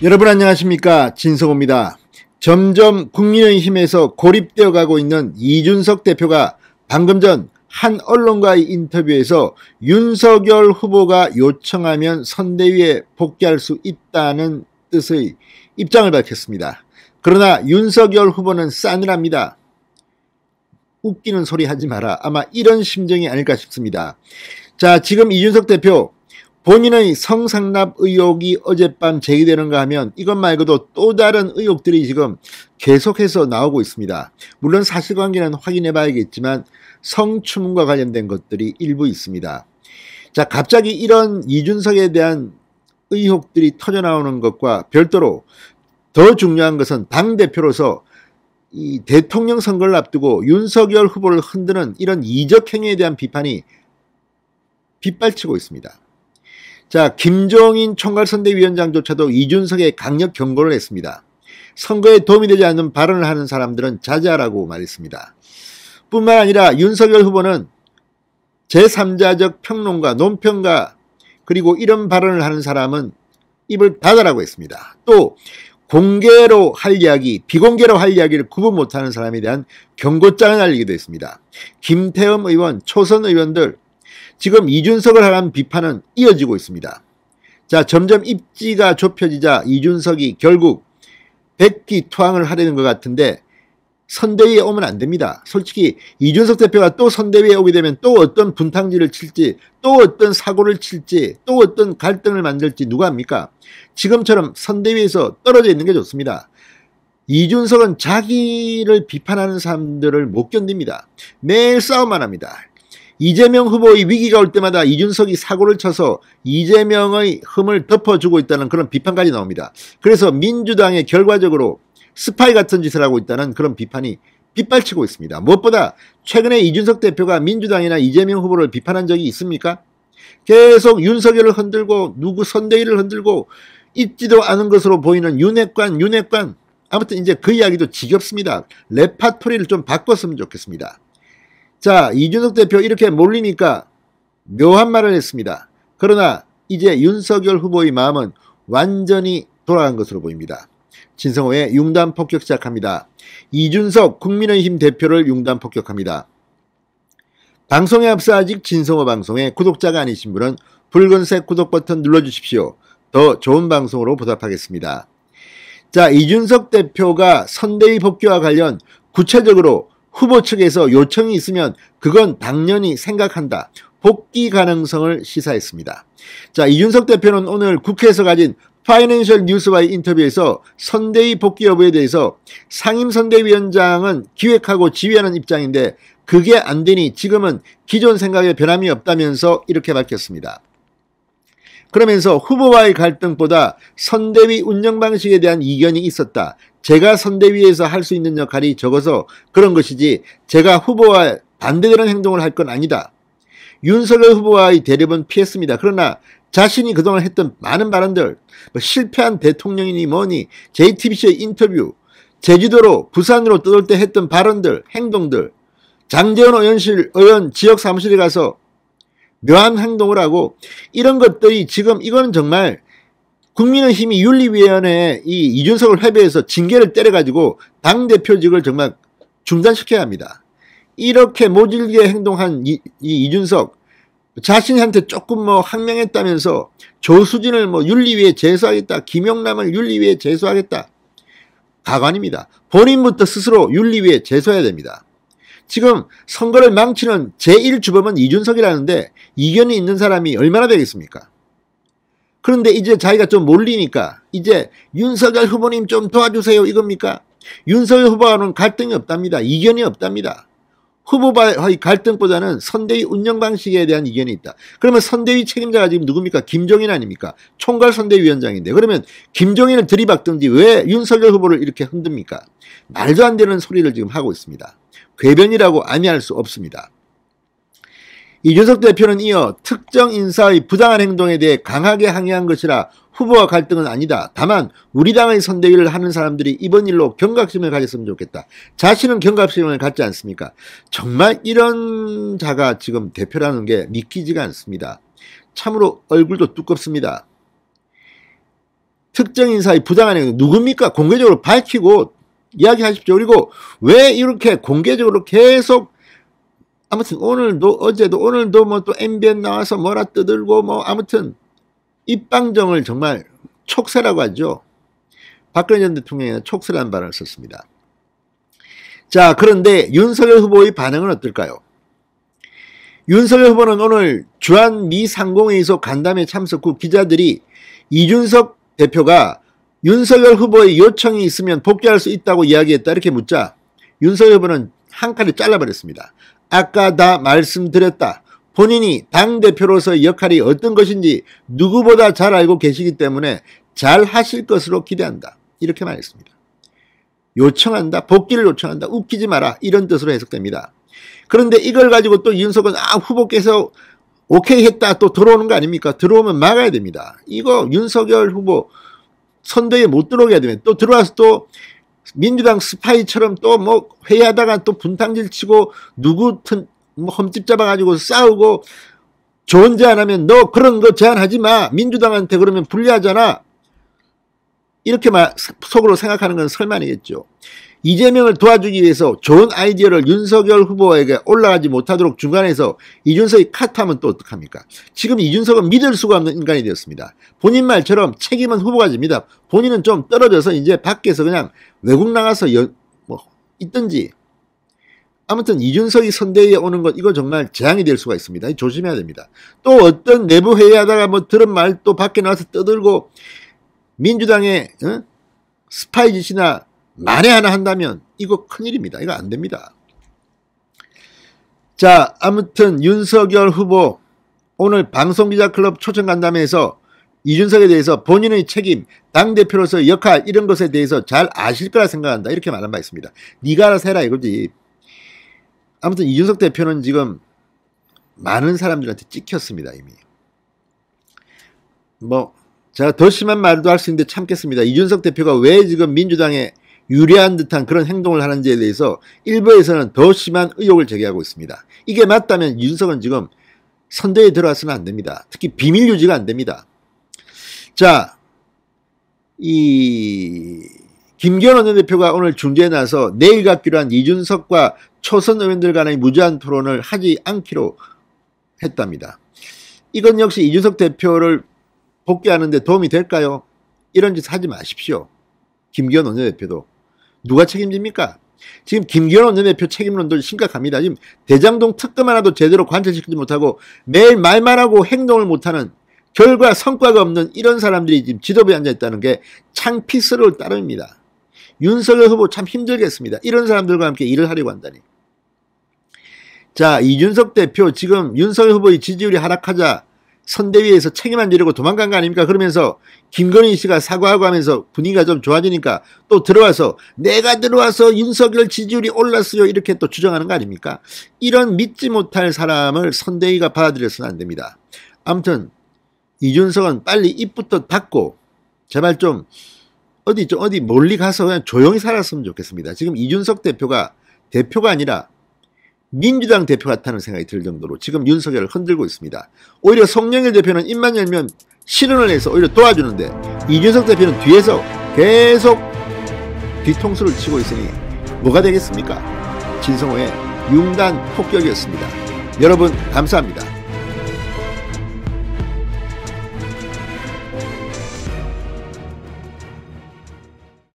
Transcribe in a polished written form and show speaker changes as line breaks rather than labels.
여러분 안녕하십니까, 진성호입니다. 점점 국민의힘에서 고립되어 가고 있는 이준석 대표가 방금 전 한 언론과의 인터뷰에서 윤석열 후보가 요청하면 선대위에 복귀할 수 있다는 뜻의 입장을 밝혔습니다. 그러나 윤석열 후보는 싸늘합니다. 웃기는 소리 하지 마라. 아마 이런 심정이 아닐까 싶습니다. 자, 지금 이준석 대표 본인의 성상납 의혹이 어젯밤 제기되는가 하면 이것 말고도 또 다른 의혹들이 지금 계속해서 나오고 있습니다. 물론 사실관계는 확인해 봐야겠지만 성추문과 관련된 것들이 일부 있습니다. 자, 갑자기 이런 이준석에 대한 의혹들이 터져나오는 것과 별도로 더 중요한 것은 당대표로서 이 대통령 선거를 앞두고 윤석열 후보를 흔드는 이런 이적 행위에 대한 비판이 빗발치고 있습니다. 자, 김종인 총괄선대위원장조차도 이준석에 강력 경고를 했습니다. 선거에 도움이 되지 않는 발언을 하는 사람들은 자제하라고 말했습니다. 뿐만 아니라 윤석열 후보는 제3자적 평론가, 논평가, 그리고 이런 발언을 하는 사람은 입을 닫으라고 했습니다. 또 공개로 할 이야기, 비공개로 할 이야기를 구분 못하는 사람에 대한 경고장을 날리기도 했습니다. 김태흠 의원, 초선 의원들, 지금 이준석을 향한 비판은 이어지고 있습니다. 자, 점점 입지가 좁혀지자 이준석이 결국 백기투항을 하려는 것 같은데 선대위에 오면 안 됩니다. 솔직히 이준석 대표가 또 선대위에 오게 되면 또 어떤 분탕질을 칠지, 또 어떤 사고를 칠지, 또 어떤 갈등을 만들지 누가 합니까? 지금처럼 선대위에서 떨어져 있는 게 좋습니다. 이준석은 자기를 비판하는 사람들을 못 견딥니다. 매일 싸움만 합니다. 이재명 후보의 위기가 올 때마다 이준석이 사고를 쳐서 이재명의 흠을 덮어주고 있다는 그런 비판까지 나옵니다. 그래서 민주당에 결과적으로 스파이 같은 짓을 하고 있다는 그런 비판이 빗발치고 있습니다. 무엇보다 최근에 이준석 대표가 민주당이나 이재명 후보를 비판한 적이 있습니까? 계속 윤석열을 흔들고 누구 선대위를 흔들고 있지도 않은 것으로 보이는 윤핵관. 아무튼 이제 그 이야기도 지겹습니다. 레파토리를 좀 바꿨으면 좋겠습니다. 자, 이준석 대표 이렇게 몰리니까 묘한 말을 했습니다. 그러나 이제 윤석열 후보의 마음은 완전히 돌아간 것으로 보입니다. 진성호의 융단 폭격 시작합니다. 이준석 국민의힘 대표를 융단 폭격합니다. 방송에 앞서 아직 진성호 방송에 구독자가 아니신 분은 붉은색 구독 버튼 눌러주십시오. 더 좋은 방송으로 보답하겠습니다. 자, 이준석 대표가 선대위 복귀와 관련 구체적으로 후보 측에서 요청이 있으면 그건 당연히 생각한다. 복귀 가능성을 시사했습니다. 자, 이준석 대표는 오늘 국회에서 가진 파이낸셜 뉴스와의 인터뷰에서 선대위 복귀 여부에 대해서 상임선대위원장은 기획하고 지휘하는 입장인데 그게 안 되니 지금은 기존 생각에 변함이 없다면서 이렇게 밝혔습니다. 그러면서 후보와의 갈등보다 선대위 운영 방식에 대한 이견이 있었다. 제가 선대위에서 할 수 있는 역할이 적어서 그런 것이지 제가 후보와 반대되는 행동을 할 건 아니다. 윤석열 후보와의 대립은 피했습니다. 그러나 자신이 그동안 했던 많은 발언들, 실패한 대통령이니 뭐니, JTBC의 인터뷰, 제주도로 부산으로 떠돌 때 했던 발언들, 행동들, 장제원 의원 지역 사무실에 가서 묘한 행동을 하고 이런 것들이 지금 이거는 정말 국민의힘이 윤리위원회에 이 이준석을 회배해서 징계를 때려가지고 당대표직을 정말 중단시켜야 합니다. 이렇게 모질게 행동한 이준석 자신한테 조금 뭐 항명했다면서 조수진을 뭐 윤리위에 제소하겠다, 김용남을 윤리위에 제소하겠다. 가관입니다. 본인부터 스스로 윤리위에 제소해야 됩니다. 지금 선거를 망치는 제1주범은 이준석이라는데 이견이 있는 사람이 얼마나 되겠습니까? 그런데 이제 자기가 좀 몰리니까 이제 윤석열 후보님 좀 도와주세요 이겁니까? 윤석열 후보와는 갈등이 없답니다. 이견이 없답니다. 후보와의 갈등보다는 선대위 운영 방식에 대한 이견이 있다. 그러면 선대위 책임자가 지금 누굽니까? 김종인 아닙니까? 총괄선대위원장인데 그러면 김종인을 들이박든지 왜 윤석열 후보를 이렇게 흔듭니까? 말도 안 되는 소리를 지금 하고 있습니다. 궤변이라고 아니할 수 없습니다. 이준석 대표는 이어 특정 인사의 부당한 행동에 대해 강하게 항의한 것이라 후보와 갈등은 아니다. 다만 우리 당의 선대위를 하는 사람들이 이번 일로 경각심을 가졌으면 좋겠다. 자신은 경각심을 갖지 않습니까? 정말 이런 자가 지금 대표라는 게 믿기지가 않습니다. 참으로 얼굴도 두껍습니다. 특정 인사의 부당한 행동 누굽니까? 공개적으로 밝히고 이야기하십시오. 그리고 왜 이렇게 공개적으로 계속 아무튼 오늘도 어제도 오늘도 뭐 또 MBN 나와서 뭐라 떠들고 뭐 아무튼 입방정을 정말 촉새라고 하죠. 박근혜 전 대통령이 촉새라는 발언을 썼습니다. 자, 그런데 윤석열 후보의 반응은 어떨까요? 윤석열 후보는 오늘 주한미 상공회의소 간담회 참석 후 기자들이 이준석 대표가 윤석열 후보의 요청이 있으면 복귀할 수 있다고 이야기했다 이렇게 묻자 윤석열 후보는 한 칼에 잘라버렸습니다. 아까 다 말씀드렸다. 본인이 당대표로서의 역할이 어떤 것인지 누구보다 잘 알고 계시기 때문에 잘 하실 것으로 기대한다. 이렇게 말했습니다. 요청한다. 복귀를 요청한다. 웃기지 마라. 이런 뜻으로 해석됩니다. 그런데 이걸 가지고 또 윤석은 후보께서 오케이 했다 또 들어오는 거 아닙니까? 들어오면 막아야 됩니다. 이거 윤석열 후보 선대위에 못 들어오게 해야 됩니다. 또 들어와서 또 민주당 스파이처럼 또 뭐 회의하다가 또 분탕질 치고 누구 뭐 흠집 잡아가지고 싸우고 좋은 제안하면 너 그런 거 제안하지 마. 민주당한테 그러면 불리하잖아. 이렇게 속으로 생각하는 건 설만이겠죠. 이재명을 도와주기 위해서 좋은 아이디어를 윤석열 후보에게 올라가지 못하도록 중간에서 이준석이 카트하면 또 어떡합니까? 지금 이준석은 믿을 수가 없는 인간이 되었습니다. 본인 말처럼 책임은 후보가 집니다. 본인은 좀 떨어져서 이제 밖에서 그냥 외국 나가서 뭐 있든지 아무튼 이준석이 선대위에 오는 것 이거 정말 재앙이 될 수가 있습니다. 조심해야 됩니다. 또 어떤 내부 회의하다가 뭐 들은 말 또 밖에 나와서 떠들고 민주당의 스파이 짓이나 만에 하나 한다면 이거 큰일입니다. 이거 안 됩니다. 자, 아무튼 윤석열 후보 오늘 방송기자클럽 초청간담회에서 이준석에 대해서 본인의 책임, 당대표로서 역할 이런 것에 대해서 잘 아실 거라 생각한다. 이렇게 말한 바 있습니다. 네가 알아서 해라 이거지. 아무튼 이준석 대표는 지금 많은 사람들한테 찍혔습니다. 이미. 뭐 제가 더 심한 말도 할 수 있는데 참겠습니다. 이준석 대표가 왜 지금 민주당에 유리한 듯한 그런 행동을 하는지에 대해서 일부에서는 더 심한 의혹을 제기하고 있습니다. 이게 맞다면 이준석은 지금 선대위에 들어와서는 안 됩니다. 특히 비밀 유지가 안 됩니다. 자, 이 김기현 원내대표가 오늘 중재에 나서 내일 갖기로 한 이준석과 초선 의원들 간의 무제한 토론을 하지 않기로 했답니다. 이건 역시 이준석 대표를 복귀하는 데 도움이 될까요? 이런 짓 하지 마십시오. 김기현 원내대표도. 누가 책임집니까? 지금 김기현 원내대표 책임론도 심각합니다. 지금 대장동 특검 하나도 제대로 관철시키지 못하고 매일 말만 하고 행동을 못하는 결과 성과가 없는 이런 사람들이 지금 지도부에 앉아있다는 게 창피스러울 따름입니다. 윤석열 후보 참 힘들겠습니다. 이런 사람들과 함께 일을 하려고 한다니. 자, 이준석 대표 지금 윤석열 후보의 지지율이 하락하자 선대위에서 책임 안 지려고 도망간 거 아닙니까? 그러면서 김건희 씨가 사과하고 하면서 분위기가 좀 좋아지니까 또 들어와서 내가 들어와서 윤석열 지지율이 올랐어요 이렇게 또 주장하는 거 아닙니까? 이런 믿지 못할 사람을 선대위가 받아들여서는 안 됩니다. 아무튼 이준석은 빨리 입부터 닫고 제발 좀 어디 멀리 가서 그냥 조용히 살았으면 좋겠습니다. 지금 이준석 대표가 아니라 민주당 대표 같다는 생각이 들 정도로 지금 윤석열을 흔들고 있습니다. 오히려 송영길 대표는 입만 열면 실언을 해서 오히려 도와주는데 이준석 대표는 뒤에서 계속 뒤통수를 치고 있으니 뭐가 되겠습니까? 진성호의 융단 폭격이었습니다. 여러분 감사합니다.